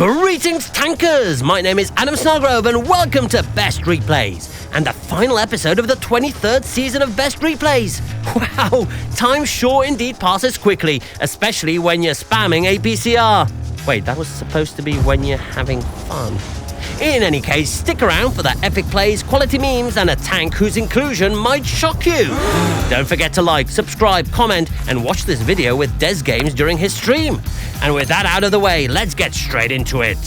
Greetings, tankers! My name is Adam Snellgrove and welcome to Best Replays and the final episode of the 23rd season of Best Replays. Wow, time sure indeed passes quickly, especially when you're spamming APCR. Wait, that was supposed to be when you're having fun. In any case, stick around for the epic plays, quality memes, and a tank whose inclusion might shock you. Don't forget to like, subscribe, comment, and watch this video with Des Games during his stream. And with that out of the way, let's get straight into it.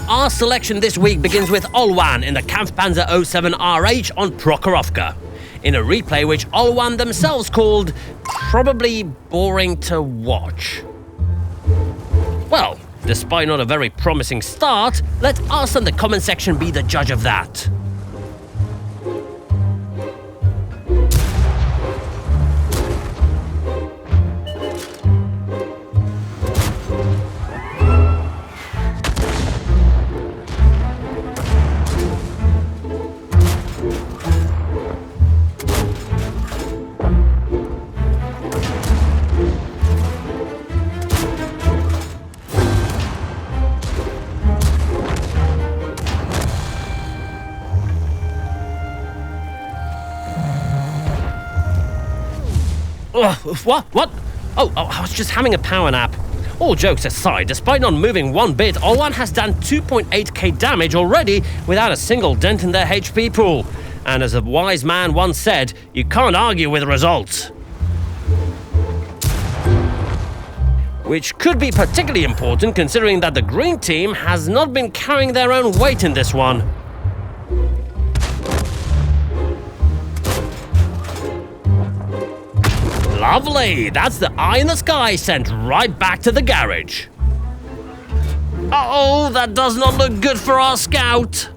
Our selection this week begins with Olwan in the Kampfpanzer 07 RH on Prokhorovka, in a replay which Olwan themselves called probably boring to watch. Well, despite not a very promising start, let us and the comment section be the judge of that. What? Oh, I was just having a power nap. All jokes aside, despite not moving one bit, Olwan has done 2.8k damage already without a single dent in their HP pool. And as a wise man once said, you can't argue with results. Which could be particularly important considering that the green team has not been carrying their own weight in this one. Lovely! That's the eye in the sky sent right back to the garage. Uh-oh, that does not look good for our scout.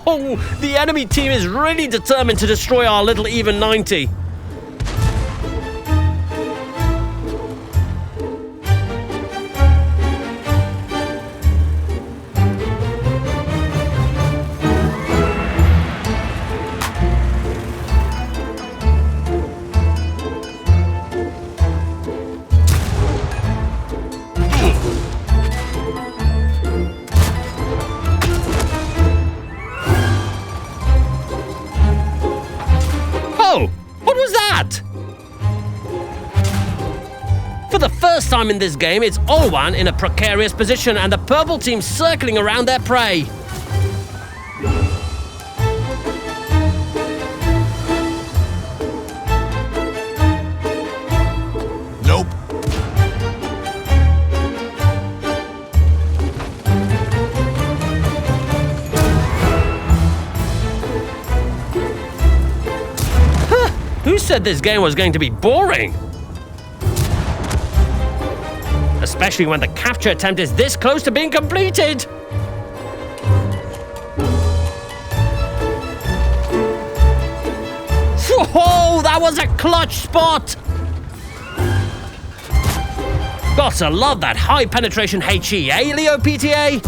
Oh, the enemy team is really determined to destroy our little even 90. What was that? For the first time in this game, it's Olwan in a precarious position and the purple team circling around their prey. Nope. Who said this game was going to be boring? Especially when the capture attempt is this close to being completed. Whoa, that was a clutch spot! Gotta love that high penetration HE, eh, Leo PTA?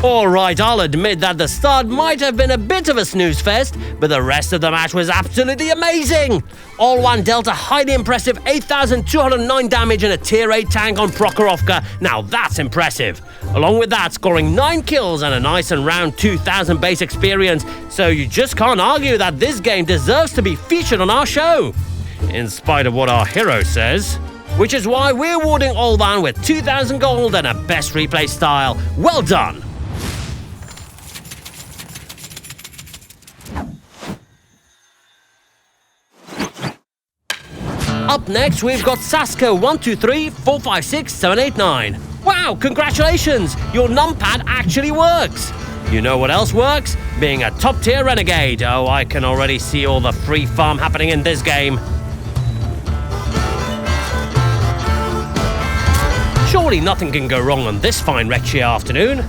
Alright, I'll admit that the start might have been a bit of a snooze fest, but the rest of the match was absolutely amazing! Olwan dealt a highly impressive 8,209 damage in a tier 8 tank on Prokhorovka. Now that's impressive. Along with that, scoring 9 kills and a nice and round 2,000 base experience, so you just can't argue that this game deserves to be featured on our show. In spite of what our hero says. Which is why we're awarding Olwan with 2,000 gold and a best replay style. Well done! Up next, we've got Saska 123456 789. Wow, congratulations! Your numpad actually works! You know what else works? Being a top-tier renegade. Oh, I can already see all the free farm happening in this game. Surely nothing can go wrong on this fine Recce afternoon.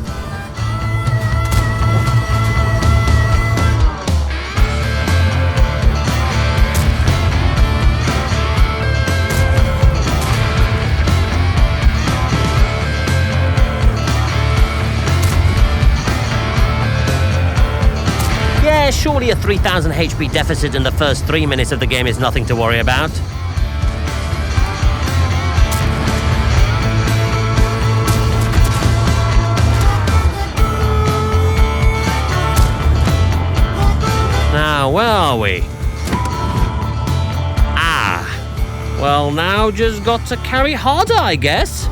Yeah, surely a 3000 HP deficit in the first 3 minutes of the game is nothing to worry about. Now, where are we? Well, now just got to carry harder, I guess.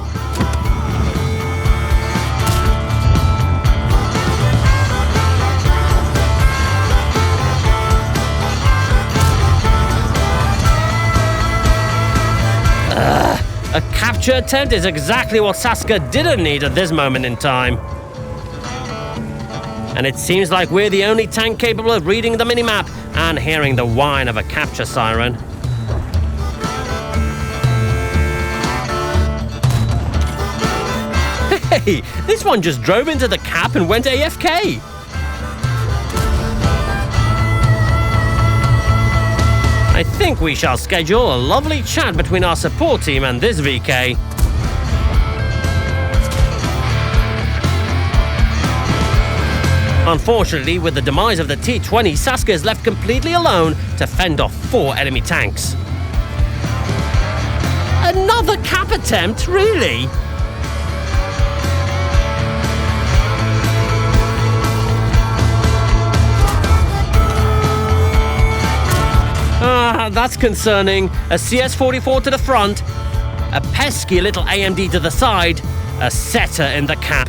A capture attempt is exactly what Saskia didn't need at this moment in time. And it seems like we're the only tank capable of reading the minimap and hearing the whine of a capture siren. Hey, this one just drove into the cap and went AFK. I think we shall schedule a lovely chat between our support team and this VK. Unfortunately, with the demise of the T-20, Saskia is left completely alone to fend off 4 enemy tanks. Another cap attempt? Really? That's concerning. A CS-44 to the front, a pesky little AMD to the side, a setter in the cap.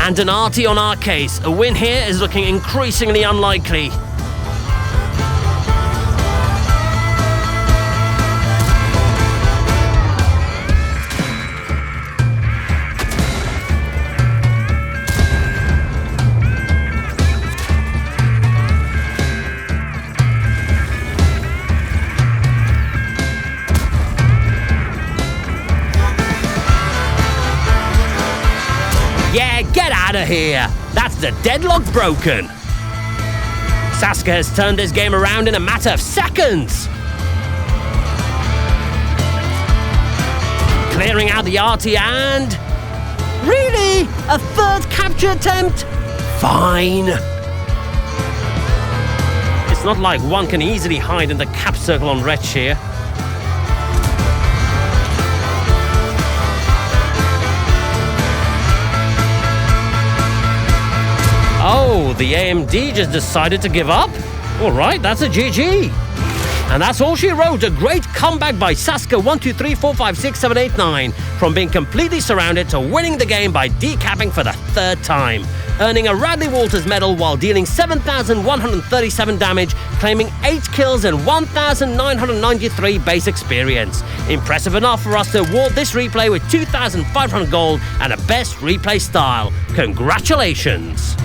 And an arty on our case. A win here is looking increasingly unlikely. Yeah, get out of here! That's the deadlock broken! Saskia has turned this game around in a matter of seconds! Clearing out the arty and... Really? A third capture attempt? Fine! It's not like one can easily hide in the cap circle on Recce here. Oh, the AMD just decided to give up? Alright, that's a GG. And that's all she wrote. A great comeback by Saskia 1, 2, 3, 4, 5, 6, 7, 8, 9. From being completely surrounded to winning the game by decapping for the 3rd time. Earning a Radley Walters medal while dealing 7,137 damage, claiming 8 kills and 1,993 base experience. Impressive enough for us to award this replay with 2,500 gold and a best replay style. Congratulations!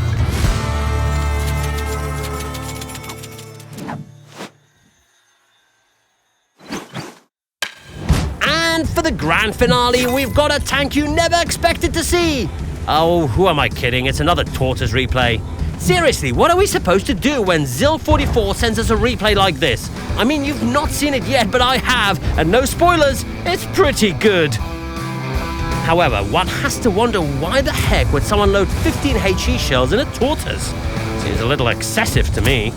And for the grand finale, we've got a tank you never expected to see. Oh, who am I kidding? It's another Tortoise replay. Seriously, what are we supposed to do when Zil44 sends us a replay like this? I mean, you've not seen it yet, but I have, and no spoilers, it's pretty good. However, one has to wonder why the heck would someone load 15 HE shells in a Tortoise? Seems a little excessive to me.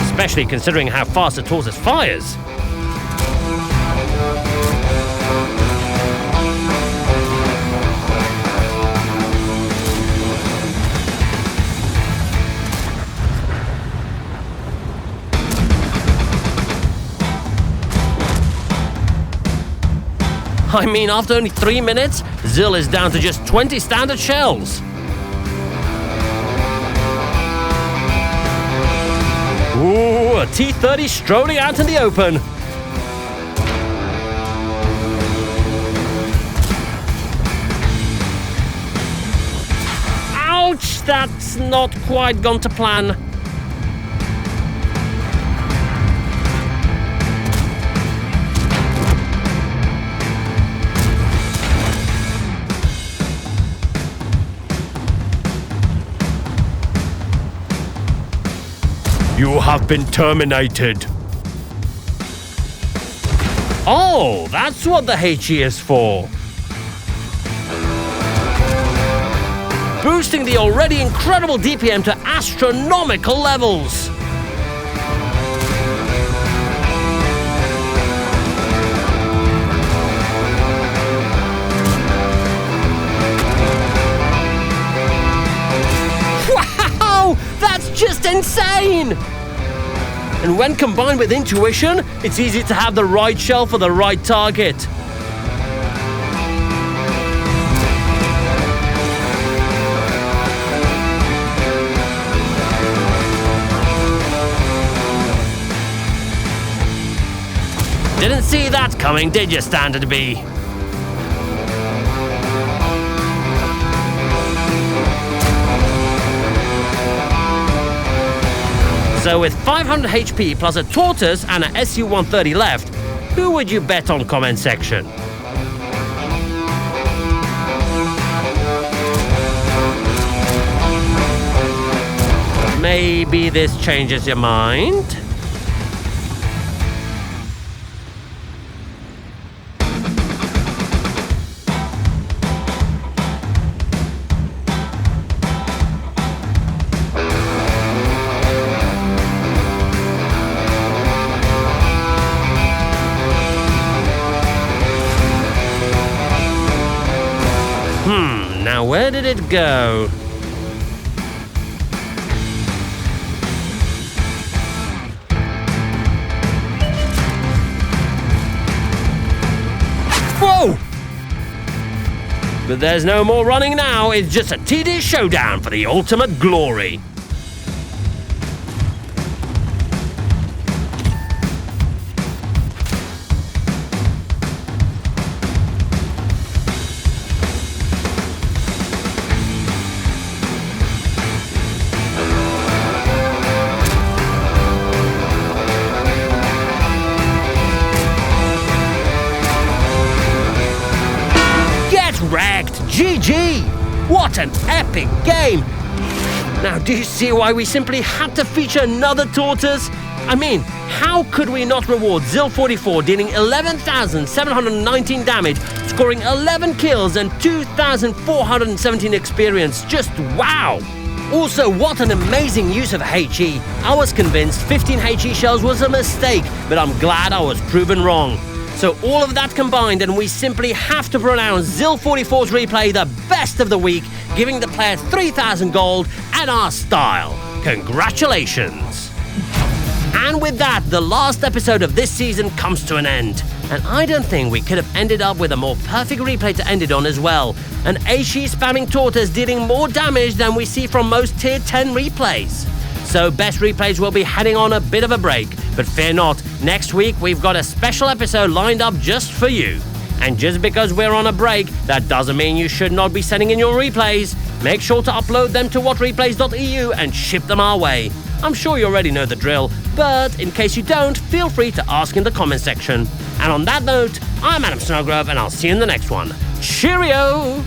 Especially considering how fast a Tortoise fires. I mean, after only 3 minutes, Zil is down to just 20 standard shells. Ooh, a T-30 strolling out in the open. that's not quite gone to plan. You have been terminated. Oh, that's what the HE is for. Boosting the already incredible DPM to astronomical levels. Wow, that's just insane! And when combined with intuition, it's easy to have the right shell for the right target. Didn't see that coming, did you, Standard B? So with 500 HP plus a Tortoise and a SU-130 left, who would you bet on comment section? Maybe this changes your mind? Now where did it go? Whoa! But there's no more running now, it's just a TD showdown for the ultimate glory. Wrecked! GG! What an epic game! Now, do you see why we simply had to feature another Tortoise? I mean, how could we not reward Zil44 dealing 11,719 damage, scoring 11 kills and 2,417 experience? Just wow! Also, what an amazing use of HE. I was convinced 15 HE shells was a mistake, but I'm glad I was proven wrong. So all of that combined, and we simply have to pronounce Zil44's replay the best of the week, giving the player 3,000 gold and our style. Congratulations! And with that, the last episode of this season comes to an end. And I don't think we could have ended up with a more perfect replay to end it on as well. An HE spamming Tortoise dealing more damage than we see from most tier 10 replays. So Best Replays will be heading on a bit of a break, but fear not, next week we've got a special episode lined up just for you. And just because we're on a break, that doesn't mean you should not be sending in your replays. Make sure to upload them to whatreplays.eu and ship them our way. I'm sure you already know the drill, but in case you don't, feel free to ask in the comment section. And on that note, I'm Adam Snowgrove and I'll see you in the next one. Cheerio!